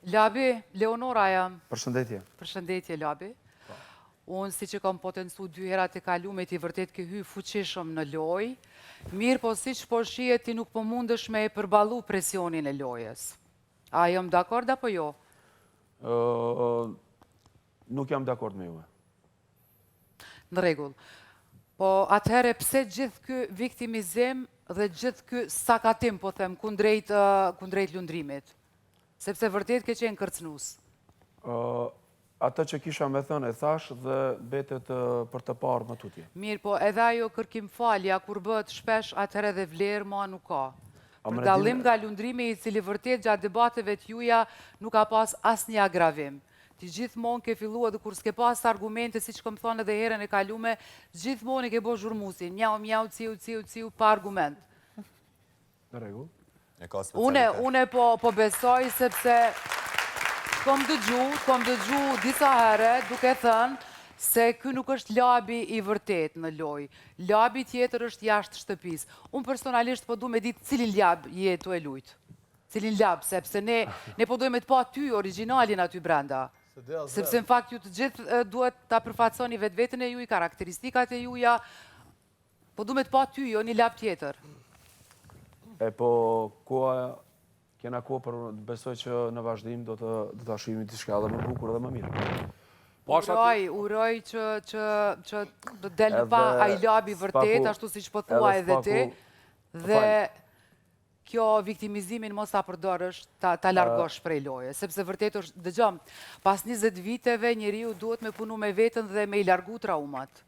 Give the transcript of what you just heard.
Labi, Leonora jam. Përshëndetje. Përshëndetje, Labi. Unë si që kam potencu 2 herat e kalumet i vërtet ke hy fuqishëm në loj, mirë po si që po shihet ti nuk po mundesh me e përbalu presionin e lojës. A jam dakord apo jo? Nuk jam dakord me juve. Në regull. Po atëhere pse gjithë kë viktimizim dhe gjithë kë sakatim, po them, kundrejt lundrimit? Sepse vërtet ke qenë kërcnus. Atë që kisha me thënë e thash dhe betet për të parë më tutje. Mirë, po edhe ajo kërkim falja, kur bëhet shpesh atëhere dhe vlerë, ma nuk ka. Për dallim nga lundrimi i cili vërtet gjatë debateve t'juja nuk ka pas asë një agravim. Ti gjithmonë ke fillua dhe kur s'ke pas argumente, si që kom thonë edhe herën e kalume, gjithmonë i ke bo zhurmusin, mjau, ciu, pa argument. Në rregull. Une po besoj sepse kom dëgju disa herë duke thënë se ky nuk është labi i vërtet në loj. Labi tjetër është jashtë shtëpis. Unë personalisht po du me ditë cilin lab je tu e lujtë. Cilin lab, sepse ne po dojme të pa ty originalin aty brenda. Sepse në fakt ju të gjithë duhet të përfaconi vetë vetën e juj, karakteristikat e juja, po du me të pa ty, jo një lab tjetër. Po kena kohë për besoj që në vazhdim do të ashujimi të shka dhe më bukur dhe më mirë. Uroj që do del pa a i labi vërtet, ashtu si që po thua edhe ti, dhe kjo viktimizimin mos ta përdorësh, ta largosh prej loje, sepse vërtet është, dëgjom, pas 20 viteve njeriu duhet me punu me vetën dhe me i largu traumat.